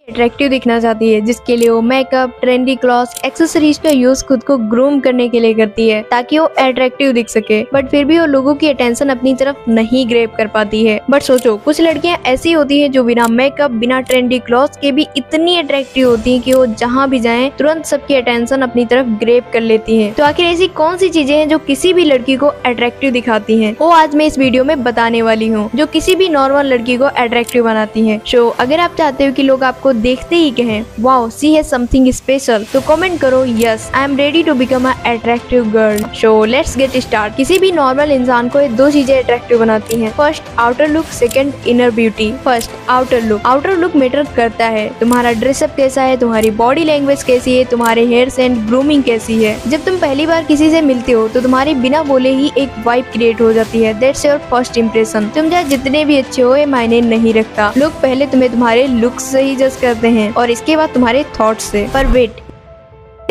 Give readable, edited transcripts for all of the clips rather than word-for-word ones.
Attractive दिखना चाहती है, जिसके लिए वो मेकअप, ट्रेंडी क्लॉथ्स, एक्सेसरीज का यूज खुद को ग्रूम करने के लिए करती है ताकि वो अट्रैक्टिव दिख सके। बट फिर भी वो लोगों की अटेंशन अपनी तरफ नहीं ग्रैब कर पाती है। बट सोचो, कुछ लड़कियां ऐसी होती है जो बिना मेकअप, बिना ट्रेंडी क्लॉथ्स के भी इतनी अट्रैक्टिव होती है कि वो जहाँ भी जाएं तुरंत सबकी अटेंशन अपनी तरफ ग्रैब कर लेती है। तो आखिर ऐसी कौन सी चीजें हैं जो किसी भी लड़की को अट्रैक्टिव दिखाती हैं, वो आज मैं इस वीडियो में बताने वाली हूँ, जो किसी भी नॉर्मल लड़की को अट्रैक्टिव बनाती है। सो अगर आप चाहते हो कि लोग आपको देखते ही कहें wow she has something special, तो कमेंट करो yes I am ready to become a attractive girl. So let's get start. किसी भी नॉर्मल इंसान को ये दो चीजें अट्रैक्टिव बनाती हैं। First outer look, second inner beauty. First outer look. Outer look matter करता है, तुम्हारा ड्रेसअप कैसा है, तुम्हारी बॉडी लैंग्वेज कैसी है, तुम्हारे हेयर्स एंड ग्रूमिंग कैसी है। जब तुम पहली बार किसी से मिलते हो तो तुम्हारे बिना बोले ही एक वाइब क्रिएट हो जाती है। That's your first impression. तुम चाहे जितने भी अच्छे हो ये मायने नहीं रखता। लोग पहले तुम्हें तुम्हारे लुक्स से ही जज करते हैं और इसके बाद तुम्हारे थॉट्स से। पर वेट,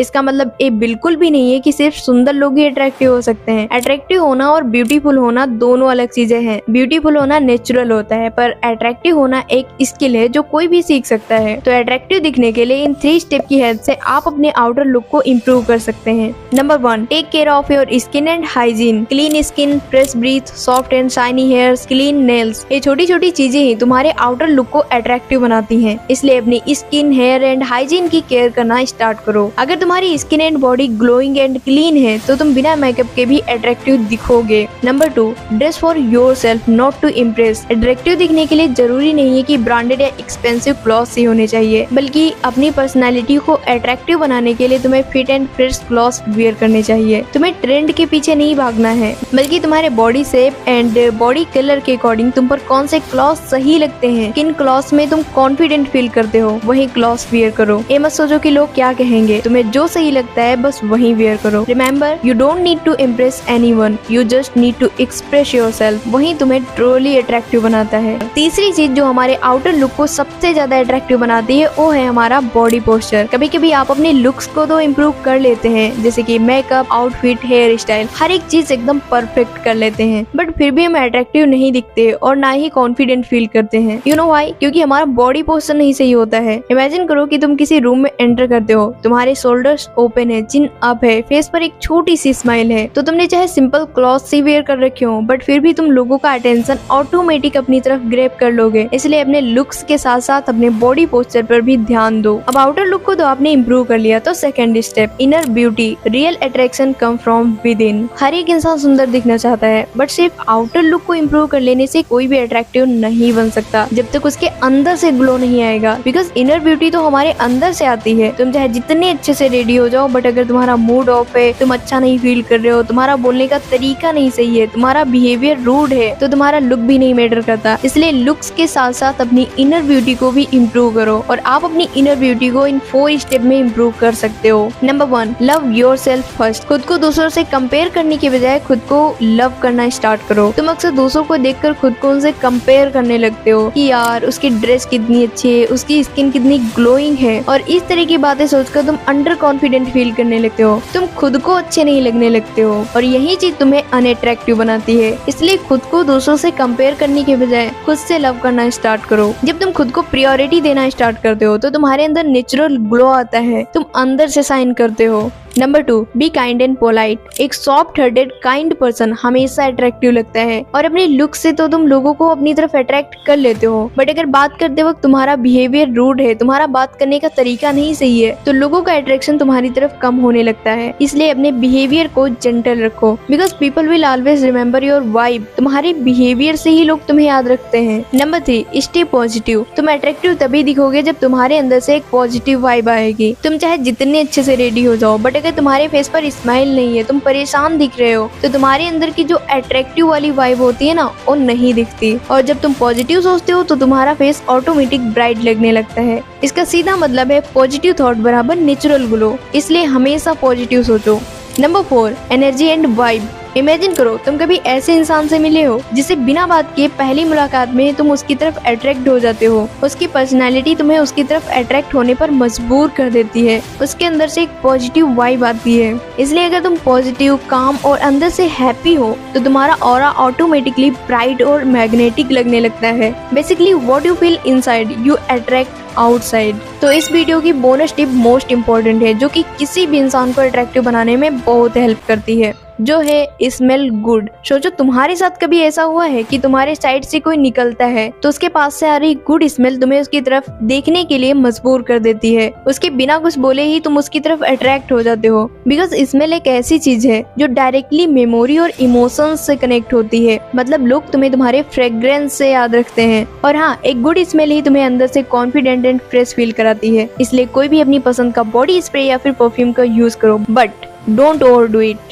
इसका मतलब ये बिल्कुल भी नहीं है कि सिर्फ सुंदर लोग ही अट्रैक्टिव हो सकते हैं। अट्रैक्टिव होना और ब्यूटीफुल होना दोनों अलग चीजें हैं। ब्यूटीफुल होना नेचुरल होता है, पर अट्रैक्टिव होना एक स्किल है जो कोई भी सीख सकता है। तो अट्रैक्टिव दिखने के लिए इन 3 स्टेप की हेल्प से आप अपने आउटर लुक को इम्प्रूव कर सकते हैं। Number 1, take care of your skin and hygiene. Clean skin, fresh breath, soft and shiny hairs, clean nails, ये छोटी छोटी चीजें ही तुम्हारे आउटर लुक को अट्रैक्टिव बनाती हैं। इसलिए अपनी स्किन, हेयर एंड हाइजीन की केयर करना स्टार्ट करो। अगर तुम्हारी skin and body glowing and clean है तो तुम बिना मेकअप के भी अट्रैक्टिव दिखोगे। Number 2, dress for yourself not to impress. Attractive दिखने के लिए जरूरी नहीं है कि ब्रांडेड या एक्सपेंसिव क्लॉथ्स ही होने चाहिए, बल्कि अपनी पर्सनालिटी को अट्रैक्टिव बनाने के लिए तुम्हें fit and fresh clothes wear करने चाहिए। तुम्हें ट्रेंड के पीछे नहीं भागना है, बल्कि तुम्हारे body shape and body colour के अकॉर्डिंग तुम पर कौन से क्लॉथ्स सही लगते हैं, किन क्लॉथ्स में तुम कॉन्फिडेंट फील करते हो, वही क्लॉथ्स वियर करो। ये मत सोचो कि लोग क्या कहेंगे, तुम्हें जो सही लगता है बस वही वेयर करो। Remember, you don't need to impress anyone, you just need to express yourself. वही तुम्हें ट्रूली अट्रैक्टिव बनाता है। तीसरी चीज जो हमारे आउटर लुक को सबसे ज्यादा अट्रैक्टिव बनाती है वो है हमारा बॉडी पोस्चर। कभी कभी आप अपने लुक्स को तो इम्प्रूव कर लेते हैं, जैसे कि मेकअप, आउटफिट, हेयर स्टाइल, हर एक चीज एकदम परफेक्ट कर लेते हैं, बट फिर भी हम अट्रैक्टिव नहीं दिखते और ना ही कॉन्फिडेंट फील करते हैं। You know why? क्योंकि हमारा बॉडी पोस्चर नहीं सही होता है। इमेजिन करो कि तुम किसी रूम में एंटर करते हो, तुम्हारे शोल्डर्स ओपन है, चिन अप है, फेस पर एक छोटी सी स्माइल है, तो तुमने चाहे सिंपल क्लॉथ से वेयर कर रखे हो, बट फिर भी तुम लोगों का अटेंशन ऑटोमेटिक अपनी तरफ ग्रैब कर लोगे। इसलिए अपने लुक्स के साथ साथ अपने बॉडी पोस्चर पर भी ध्यान दो। अब आउटर लुक को तो आपने इम्प्रूव कर लिया, तो second step, inner beauty. Real attraction come from within. हर एक इंसान सुंदर दिखना चाहता है, बट सिर्फ आउटर लुक को इम्प्रूव कर लेने से कोई भी अट्रैक्टिव नहीं बन सकता जब तक उसके अंदर से ग्लो नहीं आएगा। बिकॉज इनर ब्यूटी तो हमारे अंदर से आती है। तुम चाहे जितने अच्छे से रेडी हो जाओ, बट अगर तुम्हारा मूड ऑफ है, तुम अच्छा नहीं फील कर रहे हो, तुम्हारा बोलने का तरीका नहीं सही है, तुम्हारा बिहेवियर रूड है, तो तुम्हारा लुक भी नहीं मैटर करता। इसलिए लुक्स के साथ साथ अपनी इनर ब्यूटी को भी इम्प्रूव करो, और आप अपनी इनर ब्यूटी को इन 4 स्टेप में इम्प्रूव कर सकते हो। Number 1, love yourself first. खुद को दूसरों से कंपेयर करने के बजाय खुद को लव करना स्टार्ट करो। तुम अक्सर दूसरों को देखकर खुद को उनसे कंपेयर करने लगते हो कि यार उसकी ड्रेस कितनी अच्छी है, उसकी स्किन कितनी ग्लोइंग है, और इस तरह की बातें सोचकर तुम अंडर कॉन्फिडेंट फील करने लगते हो। तुम खुद को अच्छे नहीं लगने लगते हो, और यही चीज तुम्हें अनअट्रैक्टिव बनाती है। इसलिए खुद को दूसरों से कंपेयर करने के बजाय खुद से लव करना स्टार्ट करो। जब तुम खुद को प्रायोरिटी देना स्टार्ट करते हो तो तुम्हारे अंदर नेचुरल ग्लो आता है, तुम अंदर से शाइन करते हो। Number 2, be kind and polite. एक सॉफ्ट हार्टेड काइंड पर्सन हमेशा अट्रैक्टिव लगता है, और अपने लुक से तो तुम लोगों को अपनी तरफ अट्रैक्ट कर लेते हो, बट अगर बात करते वक्त तुम्हारा बिहेवियर रूड है, तुम्हारा बात करने का तरीका नहीं सही है, तो लोगों का अट्रैक्शन तुम्हारी तरफ कम होने लगता है। इसलिए अपने बिहेवियर को जेंटल रखो, because people will always remember your vibe. तुम्हारे बिहेवियर से ही लोग तुम्हें याद रखते हैं। Number 3, stay positive. तुम अट्रैक्टिव तभी दिखोगे जब तुम्हारे अंदर से एक पॉजिटिव वाइब आएगी। तुम चाहे जितने अच्छे से रेडी हो जाओ, बट अगर तुम्हारे फेस पर स्माइल नहीं है, तुम परेशान दिख रहे हो, तो तुम्हारे अंदर की जो अट्रैक्टिव वाली वाइब होती है ना, वो नहीं दिखती। और जब तुम पॉजिटिव सोचते हो तो तुम्हारा फेस ऑटोमेटिक ब्राइट लगने लगता है। इसका सीधा मतलब है पॉजिटिव थॉट बराबर नेचुरल ग्लो। इसलिए हमेशा पॉजिटिव सोचो। Number 4, energy and vibe. Imagine करो तुम कभी ऐसे इंसान से मिले हो जिसे बिना बात किए पहली मुलाकात में तुम उसकी तरफ अट्रैक्ट हो जाते हो। उसकी पर्सनालिटी तुम्हें उसकी तरफ अट्रैक्ट होने पर मजबूर कर देती है। उसके अंदर से एक पॉजिटिव वाइब आती है। इसलिए अगर तुम पॉजिटिव, काम और अंदर से हैप्पी हो तो तुम्हारा ऑरा ऑटोमेटिकली ब्राइट और मैग्नेटिक लगने लगता है। Basically what you feel inside you attract outside. तो इस वीडियो की बोनस टिप मोस्ट इम्पोर्टेंट है, जो कि किसी भी इंसान को अट्रैक्टिव बनाने में बहुत हेल्प करती है, जो है स्मेल गुड। सोचो तुम्हारे साथ कभी ऐसा हुआ है कि तुम्हारे साइड से कोई निकलता है तो उसके पास से आ रही गुड स्मेल तुम्हें उसकी तरफ देखने के लिए मजबूर कर देती है। उसके बिना कुछ बोले ही तुम उसकी तरफ अट्रैक्ट हो जाते हो, बिकॉज स्मेल एक ऐसी चीज है जो डायरेक्टली मेमोरी और इमोशंस से कनेक्ट होती है। मतलब लोग तुम्हें तुम्हारे फ्रेग्रेंस से याद रखते हैं। और हाँ, एक गुड स्मेल ही तुम्हें अंदर से कॉन्फिडेंट एंड फ्रेश फील कराती है। इसलिए कोई भी अपनी पसंद का बॉडी स्प्रे या फिर परफ्यूम का यूज करो, बट डोंट ओवरडू इट।